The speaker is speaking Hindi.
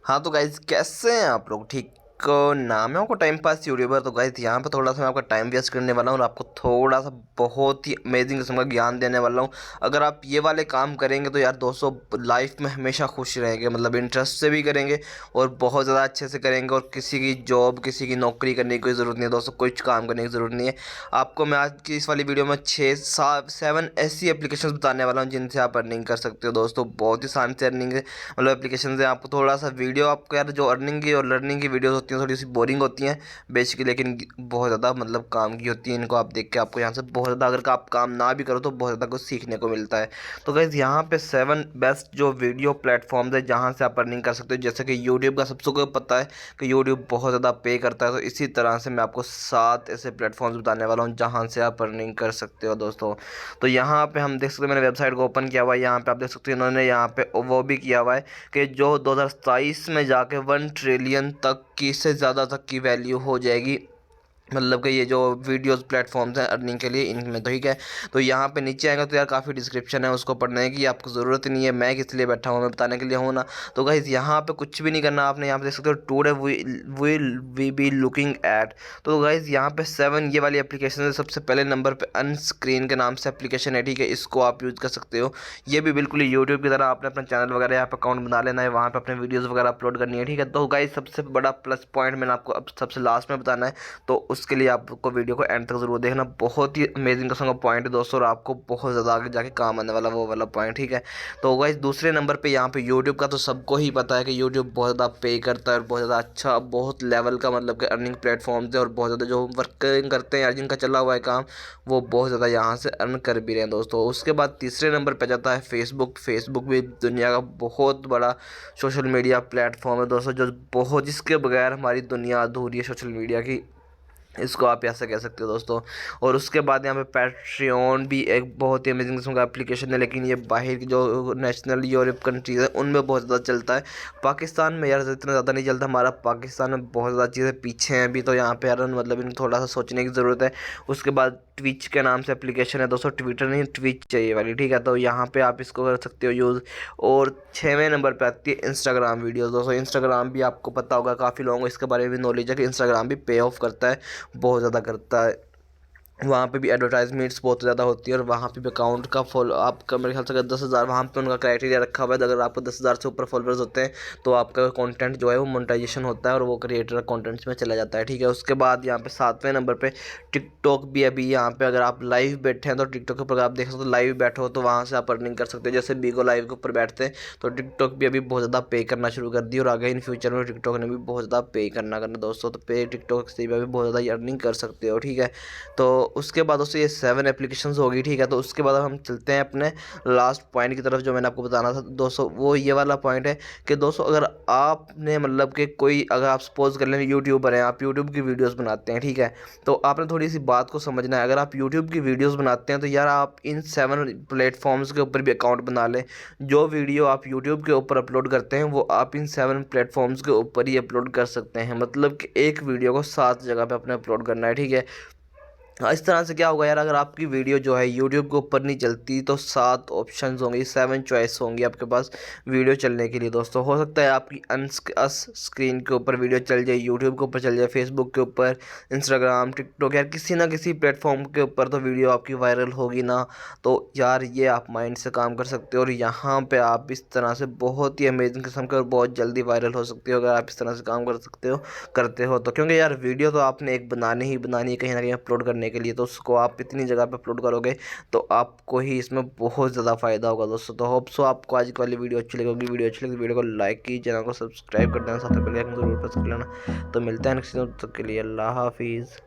हाँ तो गाइज कैसे हैं आप लोग? ठीक नाम है आपको टाइम पास यूट्यूबर। तो गाइज यहाँ पे थोड़ा सा मैं आपका टाइम वेस्ट करने वाला हूँ और आपको थोड़ा सा बहुत ही अमेजिंग किस्म का ज्ञान देने वाला हूँ। अगर आप ये वाले काम करेंगे तो यार दोस्तों लाइफ में हमेशा खुश रहेंगे, मतलब इंटरेस्ट से भी करेंगे और बहुत ज़्यादा अच्छे से करेंगे। और किसी की जॉब, किसी की नौकरी करने की कोई ज़रूरत नहीं है दोस्तों, कुछ काम करने की ज़रूरत नहीं है। आपको मैं आज की इस वाली वीडियो में 7 ऐसी एप्लीकेशन बताने वाला हूँ जिनसे आप अर्निंग कर सकते हो दोस्तों। बहुत ही आसान से अर्निंग मतलब एप्लीकेशन से आपको थोड़ा सा वीडियो, आपको यार जो अर्निंग की और लर्निंग की वीडियोस होती हैं थोड़ी सी बोरिंग होती हैं बेसिकली, लेकिन बहुत ज़्यादा मतलब काम की होती है। इनको आप देख के आपको यहाँ से बहुत ज़्यादा, अगर आप काम ना भी करो तो बहुत ज़्यादा कुछ सीखने को मिलता है। तो गाइस यहाँ पे 7 बेस्ट जो वीडियो प्लेटफॉर्म्स है जहाँ से आप अर्निंग कर सकते हो। जैसे कि यूट्यूब का सबको पता है कि यूट्यूब बहुत ज़्यादा पे करता है, तो इसी तरह से मैं आपको 7 ऐसे प्लेटफॉर्म्स बताने वाला हूँ जहाँ से आप अर्निंग कर सकते हो दोस्तों। तो यहाँ पे हम देख सकते हैं, मैंने वेबसाइट को ओपन किया हुआ है। यहाँ पे आप देख सकते हैं इन्होंने यहाँ पे वो भी किया हुआ है कि जो 2027 में जाके 1 ट्रिलियन तक की से ज़्यादा तक की वैल्यू हो जाएगी। मतलब कि ये जो वीडियोस प्लेटफॉर्म्स हैं अर्निंग के लिए, इनमें तो ठीक है। तो यहाँ पे नीचे आएगा तो यार काफ़ी डिस्क्रिप्शन है, उसको पढ़ने की आपको ज़रूरत नहीं है। मैं किस लिए बैठा हूँ, मैं बताने के लिए हूँ ना। तो गाइस यहाँ पे कुछ भी नहीं करना आपने। यहाँ पे देख सकते हो today we be looking at. तो गाइस यहाँ पे 7 ये वाली एप्लीकेशन है। सबसे पहले नंबर पे अनस्क्रीन के नाम से एप्लीकेशन है, ठीक है। इसको आप यूज़ कर सकते हो। ये भी बिल्कुल यूट्यूब की तरह आपने अपना चैनल वगैरह यहाँ पे अकाउंट बना लेना है, वहाँ पे अपने वीडियोज़ वगैरह अपलोड करनी है, ठीक है। तो गाइस सबसे बड़ा प्लस पॉइंट मैंने आपको अब सबसे लास्ट में बताना है, तो उसके लिए आपको वीडियो को एंड तक ज़रूर देखना। बहुत ही अमेजिंग किस्म का पॉइंट है दोस्तों, और आपको बहुत ज़्यादा आगे जाके काम आने वाला वो वाला पॉइंट, ठीक है। तो गाइस दूसरे नंबर पे यहाँ पे यूट्यूब का तो सबको ही पता है कि यूट्यूब बहुत ज़्यादा पे करता है और बहुत ज़्यादा अच्छा, बहुत लेवल का मतलब कि अर्निंग प्लेटफॉर्म्स है। और बहुत ज़्यादा जो वर्किंग करते हैं यार, जिनका चला हुआ है काम, वो बहुत ज़्यादा यहाँ से अर्न कर भी रहे हैं दोस्तों। उसके बाद तीसरे नंबर पर जाता है फेसबुक। फेसबुक भी दुनिया का बहुत बड़ा सोशल मीडिया प्लेटफॉर्म है दोस्तों, जो बहुत, जिसके बगैर हमारी दुनिया अधूरी है सोशल मीडिया की, इसको आप ऐसा कह सकते हो दोस्तों। और उसके बाद यहाँ पे पैट्रियन भी एक बहुत ही अमेजिंग किस्म का एप्लीकेशन है, लेकिन ये बाहर की जो नेशनल यूरोप कंट्रीज़ है उनमें बहुत ज़्यादा चलता है। पाकिस्तान में यार इतना ज़्यादा नहीं चलता। हमारा पाकिस्तान में बहुत ज़्यादा चीज़ें पीछे हैं अभी, तो यहाँ पे यार मतलब इन्हें थोड़ा सा सोचने की ज़रूरत है। उसके बाद ट्विच के नाम से एप्लीकेशन है दोस्तों, ट्विटर नहीं ट्विच चाहिए वाली, ठीक है। तो यहाँ पे आप इसको कर सकते हो यूज़। और 6वें नंबर पे आती है इंस्टाग्राम वीडियोस दोस्तों। इंस्टाग्राम भी आपको पता होगा, काफ़ी लोगों को इसके बारे में भी नॉलेज है कि इंस्टाग्राम भी पे ऑफ करता है, बहुत ज़्यादा करता है। वहाँ पे भी एडवर्टाइजमेंट्स बहुत ज़्यादा होती है, और वहाँ पे भी अकाउंट का फॉलो आपका मेरे ख्याल से अगर 10,000, वहाँ पे उनका क्राइटेरिया रखा हुआ है। अगर आपको 10,000 से ऊपर फॉलोअर्स होते हैं तो आपका कंटेंट जो है वो मोनेटाइजेशन होता है और वो क्रिएटर कंटेंट्स में चला जाता है, ठीक है। उसके बाद यहाँ पे 7वें नंबर पे टिकटॉक भी अभी यहाँ पे, अगर आप लाइव बैठे हैं तो टिकटॉक के ऊपर आप देख सकते हो, लाइव बैठे हो तो वहाँ से आप अर्निंग कर सकते हो। जैसे बीगो लाइव के ऊपर बैठते हैं तो टिकटॉक भी अभी बहुत ज़्यादा पे करना शुरू कर दी, और आगे इन फ्यूचर में टिकटॉक ने भी बहुत ज़्यादा पे करना दोस्तों। तो पे टिकटॉक से भी अभी बहुत ज़्यादा अर्निंग कर सकते हो, ठीक है। तो उसके बाद उससे ये 7 एप्लीकेशंस होगी, ठीक है। तो उसके बाद हम चलते हैं अपने लास्ट पॉइंट की तरफ, जो मैंने आपको बताना था दोस्तों। वो ये वाला पॉइंट है कि दोस्तों अगर आपने मतलब कि कोई, अगर आप सपोज कर लें यूट्यूबर हैं, आप यूट्यूब की वीडियोस बनाते हैं, ठीक है। तो आपने थोड़ी सी बात को समझना है। अगर आप यूट्यूब की वीडियोस बनाते हैं तो यार आप इन 7 प्लेटफॉर्म्स के ऊपर भी अकाउंट बना लें। जो वीडियो आप यूट्यूब के ऊपर अपलोड करते हैं वो आप इन 7 प्लेटफॉर्म्स के ऊपर ही अपलोड कर सकते हैं। मतलब कि एक वीडियो को 7 जगह पे अपने अपलोड करना है, ठीक है। हाँ, इस तरह से क्या होगा यार, अगर आपकी वीडियो जो है यूट्यूब के ऊपर नहीं चलती तो 7 ऑप्शंस होंगे, 7 चॉइस होंगी आपके पास वीडियो चलने के लिए दोस्तों। हो सकता है आपकी अस स्क्रीन के ऊपर वीडियो चल जाए, यूट्यूब के ऊपर चल जाए, फेसबुक के ऊपर, इंस्टाग्राम, टिकटॉक, यार किसी ना किसी प्लेटफॉर्म के ऊपर तो वीडियो आपकी वायरल होगी ना। तो यार ये आप माइंड से काम कर सकते हो, और यहाँ पर आप इस तरह से बहुत ही अमेजिंग किस्म के और बहुत जल्दी वायरल हो सकते हो अगर आप इस तरह से काम कर सकते हो, करते हो तो। क्योंकि यार वीडियो तो आपने एक बनानी ही बनानी है कहीं ना कहीं अपलोड करने के लिए, तो उसको आप इतनी जगह पे अपलोड करोगे तो आपको ही इसमें बहुत ज़्यादा फ़ायदा होगा दोस्तों। तो होप सो आपको आज की वाली वीडियो अच्छी लगेगी। वीडियो अच्छी लगी तो वीडियो को लाइक कीजिए, चैनल को सब्सक्राइब कर देना, साथ में बेल आइकन जरूर प्रेस कर लेना। तो मिलते हैं नेक्स्ट, तब तक के लिए अल्लाह हाफिज़।